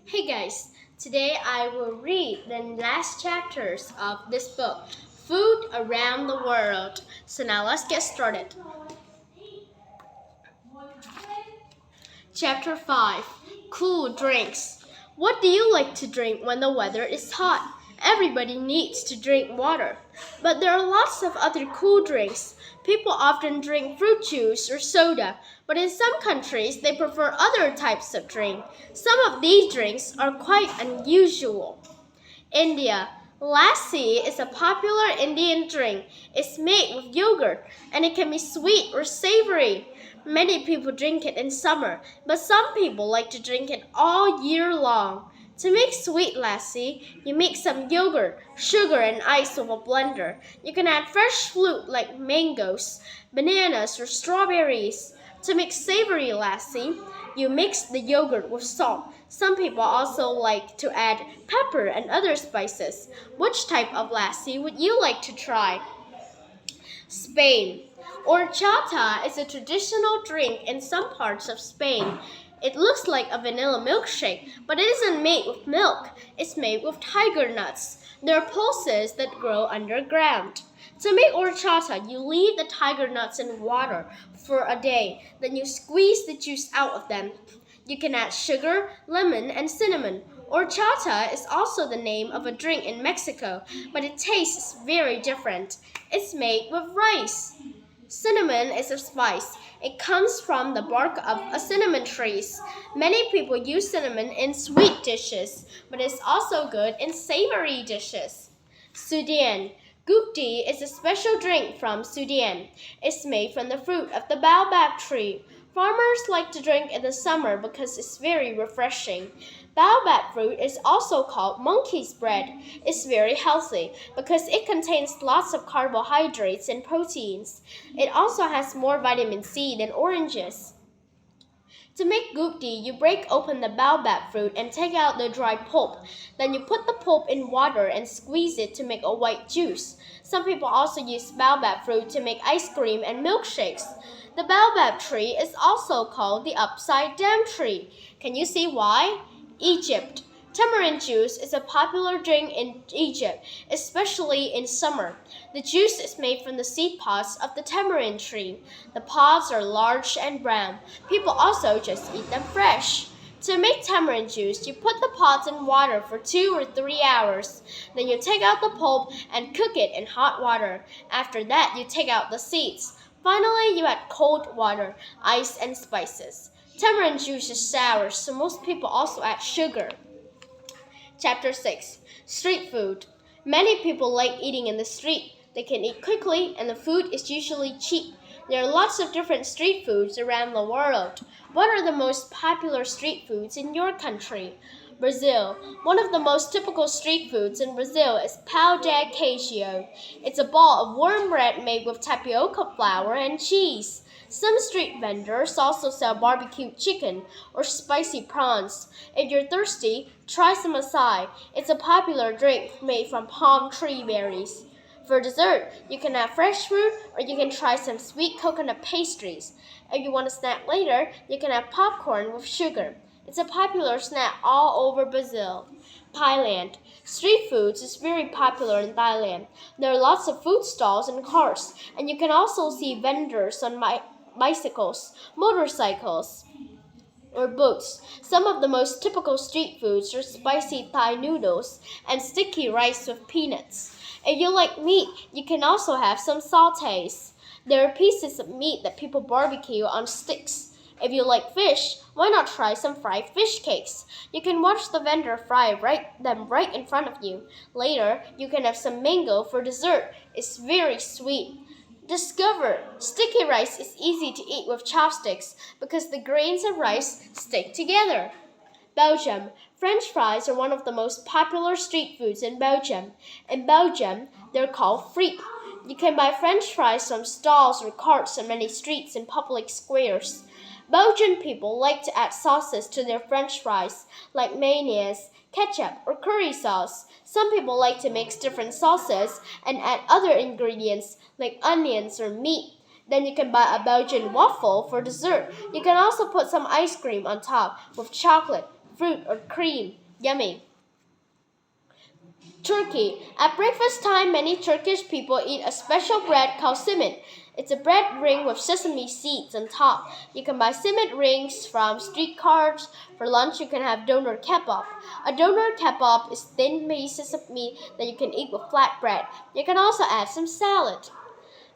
Hey guys, today I will read the last chapters of this book, Food Around the World. So now let's get started. Chapter 5, Cool Drinks. What do you like to drink when the weather is hot? Everybody needs to drink water, but there are lots of other cool drinks. People often drink fruit juice or soda, but in some countries they prefer other types of drink. Some of these drinks are quite unusual. India. Lassi is a popular Indian drink. It's made with yogurt and it can be sweet or savory. Many people drink it in summer, but some people like to drink it all year long. To make sweet lassi, you mix some yogurt, sugar, and ice with a blender. You can add fresh fruit like mangoes, bananas, or strawberries. To make savory lassi, you mix the yogurt with salt. Some people also like to add pepper and other spices. Which type of lassi would you like to try? Spain. Horchata is a traditional drink in some parts of Spain. It looks like a vanilla milkshake, but it isn't made with milk. It's made with tiger nuts. There are pulses that grow underground. To make horchata, you leave the tiger nuts in water for a day. Then you squeeze the juice out of them. You can add sugar, lemon, and cinnamon. Horchata is also the name of a drink in Mexico, but it tastes very different. It's made with rice. Cinnamon is a spice. It comes from the bark of a cinnamon tree. Many people use cinnamon in sweet dishes, but it's also good in savory dishes. Sudan. Gupti is a special drink from Sudan. It's made from the fruit of the baobab tree. Farmers like to drink in the summer because it's very refreshing. Baobab fruit is also called monkey's bread. It's very healthy because it contains lots of carbohydrates and proteins. It also has more vitamin C than oranges. To make gupti, you break open the baobab fruit and take out the dry pulp. Then you put the pulp in water and squeeze it to make a white juice. Some people also use baobab fruit to make ice cream and milkshakes. The baobab tree is also called the upside down tree. Can you see why? Egypt. Tamarind juice is a popular drink in Egypt, especially in summer. The juice is made from the seed pods of the tamarind tree. The pods are large and brown. People also just eat them fresh. To make tamarind juice, you put the pods in water for 2 or 3 hours. Then you take out the pulp and cook it in hot water. After that, you take out the seeds. Finally, you add cold water, ice, and spices. Tamarind juice is sour, so most people also add sugar. Chapter 6, Street Food. Many people like eating in the street. They can eat quickly and the food is usually cheap. There are lots of different street foods around the world. What are the most popular street foods in your country? Brazil. One of the most typical street foods in Brazil is pão de queijo. It's a ball of warm bread made with tapioca flour and cheese. Some street vendors also sell barbecued chicken or spicy prawns. If you're thirsty, try some acai. It's a popular drink made from palm tree berries. For dessert, you can have fresh fruit or you can try some sweet coconut pastries. If you want a snack later, you can have popcorn with sugar. It's a popular snack all over Brazil. Thailand. Street foods is very popular in Thailand. There are lots of food stalls and carts, and you can also see vendors on bicycles, motorcycles, or boats. Some of the most typical street foods are spicy Thai noodles and sticky rice with peanuts. If you like meat, you can also have some sautés. There are pieces of meat that people barbecue on sticks. If you like fish, why not try some fried fish cakes? You can watch the vendor fry them right in front of you. Later, you can have some mango for dessert. It's very sweet. Discover sticky rice is easy to eat with chopsticks because the grains of rice stick together. Belgium. French fries are one of the most popular street foods in Belgium. In Belgium, they're called frites. You can buy French fries from stalls or carts on many streets and public squares. Belgian people like to add sauces to their French fries, like mayonnaise, ketchup, or curry sauce. Some people like to mix different sauces and add other ingredients like onions or meat. Then you can buy a Belgian waffle for dessert. You can also put some ice cream on top with chocolate, fruit, or cream. Yummy. Turkey. At breakfast time, many Turkish people eat a special bread called simit. It's a bread ring with sesame seeds on top. You can buy simit rings from street carts. For lunch, you can have doner kebab. A doner kebab is thin pieces of meat that you can eat with flatbread. You can also add some salad.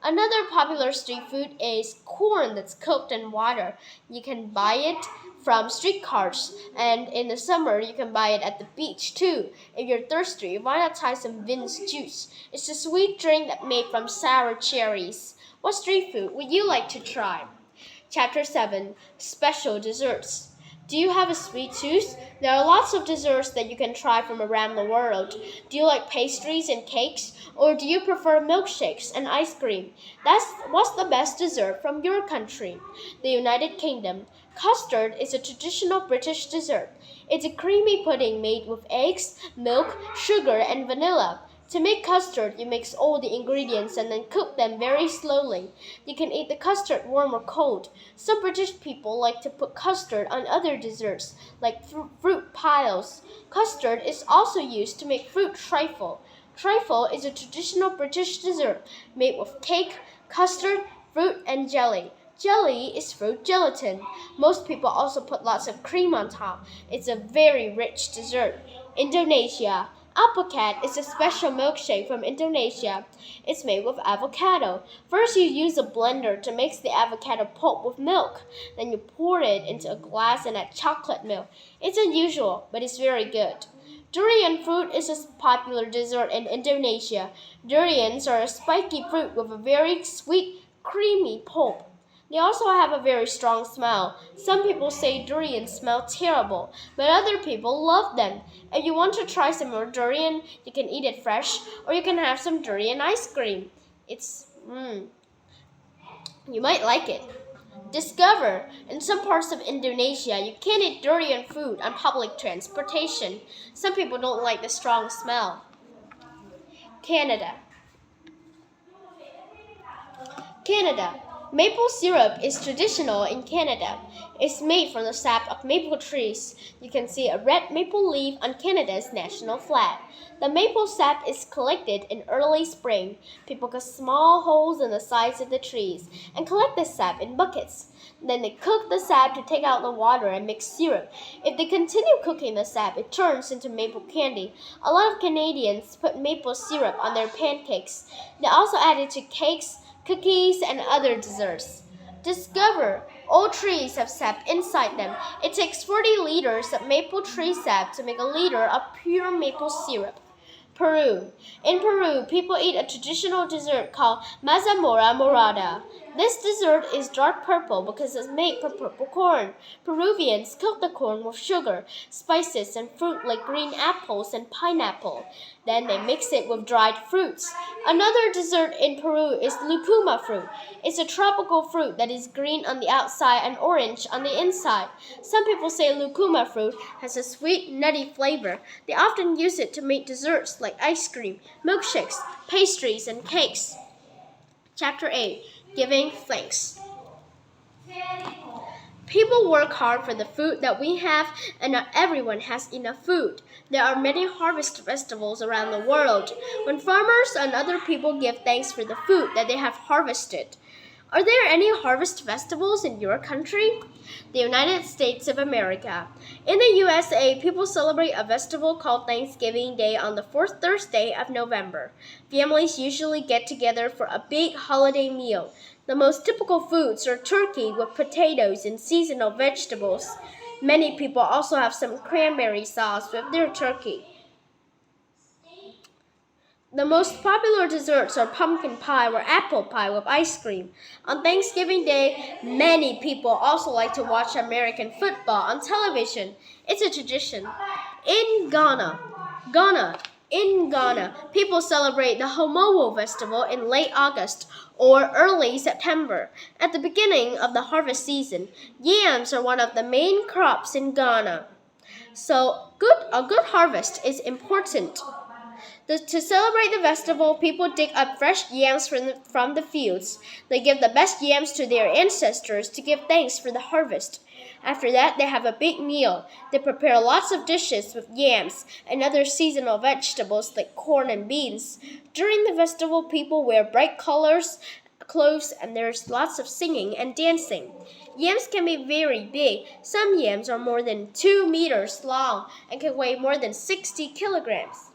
Another popular street food is corn that's cooked in water. You can buy it from street carts, and in the summer you can buy it at the beach too. If you're thirsty, why not try some Vin's juice? It's a sweet drink that's made from sour cherries. What street food would you like to try? Chapter 7, Special Desserts. Do you have a sweet tooth? There are lots of desserts that you can try from around the world. Do you like pastries and cakes? Or do you prefer milkshakes and ice cream? What's the best dessert from your country? The United Kingdom. Custard is a traditional British dessert. It's a creamy pudding made with eggs, milk, sugar, and vanilla. To make custard, you mix all the ingredients and then cook them very slowly. You can eat the custard warm or cold. Some British people like to put custard on other desserts, like fruit pies. Custard is also used to make fruit trifle. Trifle is a traditional British dessert made with cake, custard, fruit, and jelly. Jelly is fruit gelatin. Most people also put lots of cream on top. It's a very rich dessert. Indonesia. Alpukat is a special milkshake from Indonesia. It's made with avocado. First, you use a blender to mix the avocado pulp with milk. Then you pour it into a glass and add chocolate milk. It's unusual, but it's very good. Durian fruit is a popular dessert in Indonesia. Durians are a spiky fruit with a very sweet, creamy pulp. They also have a very strong smell. Some people say durians smell terrible, but other people love them. If you want to try some more durian, you can eat it fresh, or you can have some durian ice cream. You might like it. Discover, in some parts of Indonesia, you can't eat durian food on public transportation. Some people don't like the strong smell. Canada. Maple syrup is traditional in Canada. It's made from the sap of maple trees. You can see a red maple leaf on Canada's national flag. The maple sap is collected in early spring. People cut small holes in the sides of the trees and collect the sap in buckets. Then they cook the sap to take out the water and make syrup. If they continue cooking the sap, it turns into maple candy. A lot of Canadians put maple syrup on their pancakes. They also add it to cakes, cookies, and other desserts. Discover, all trees have sap inside them. It takes 40 liters of maple tree sap to make a liter of pure maple syrup. Peru. In Peru, people eat a traditional dessert called mazamorra morada. This dessert is dark purple because it's made from purple corn. Peruvians cook the corn with sugar, spices, and fruit like green apples and pineapple. Then they mix it with dried fruits. Another dessert in Peru is lucuma fruit. It's a tropical fruit that is green on the outside and orange on the inside. Some people say lucuma fruit has a sweet, nutty flavor. They often use it to make desserts like ice cream, milkshakes, pastries, and cakes. Chapter 8. Giving Thanks. People work hard for the food that we have, and not everyone has enough food. There are many harvest festivals around the world, when farmers and other people give thanks for the food that they have harvested. Are there any harvest festivals in your country? The United States of America. In the USA, people celebrate a festival called Thanksgiving Day on the fourth Thursday of November. Families usually get together for a big holiday meal. The most typical foods are turkey with potatoes and seasonal vegetables. Many people also have some cranberry sauce with their turkey. The most popular desserts are pumpkin pie or apple pie with ice cream. On Thanksgiving Day, many people also like to watch American football on television. It's a tradition. In Ghana, people celebrate the Homowo festival in late August or early September. At the beginning of the harvest season, yams are one of the main crops in Ghana. So, a good harvest is important. To celebrate the festival, people dig up fresh yams from the fields. They give the best yams to their ancestors to give thanks for the harvest. After that, they have a big meal. They prepare lots of dishes with yams and other seasonal vegetables like corn and beans. During the festival, people wear bright colors, clothes, and there's lots of singing and dancing. Yams can be very big. Some yams are more than 2 meters long and can weigh more than 60 kilograms.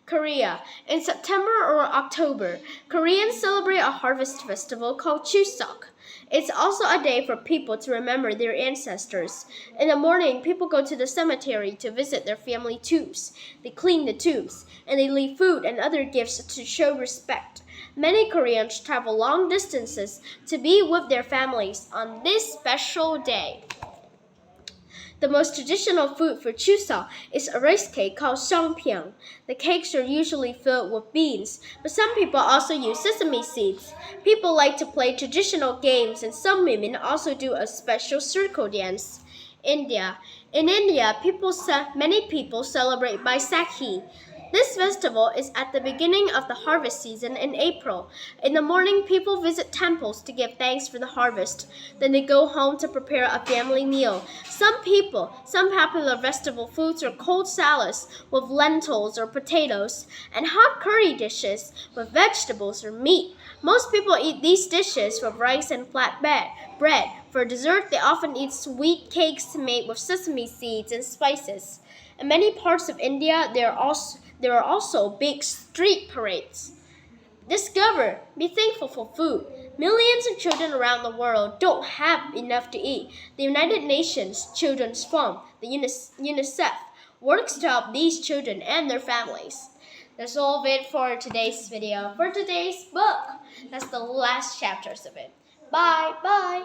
Korea. In September or October, Koreans celebrate a harvest festival called Chuseok. It's also a day for people to remember their ancestors. In the morning, people go to the cemetery to visit their family tombs. They clean the tombs, and they leave food and other gifts to show respect. Many Koreans travel long distances to be with their families on this special day. The most traditional food for Chuseok is a rice cake called songpyeong. The cakes are usually filled with beans, but some people also use sesame seeds. People like to play traditional games, and some women also do a special circle dance. India. In India, many people celebrate Baisakhi. This festival is at the beginning of the harvest season in April. In the morning, people visit temples to give thanks for the harvest. Then they go home to prepare a family meal. Some popular festival foods are cold salads with lentils or potatoes, and hot curry dishes with vegetables or meat. Most people eat these dishes with rice and flat bread. For dessert, they often eat sweet cakes made with sesame seeds and spices. In many parts of India, there are also big street parades. Discover, be thankful for food. Millions of children around the world don't have enough to eat. The United Nations Children's Fund, the UNICEF, works to help these children and their families. That's all of it for today's video. For today's book, that's the last chapters of it. Bye.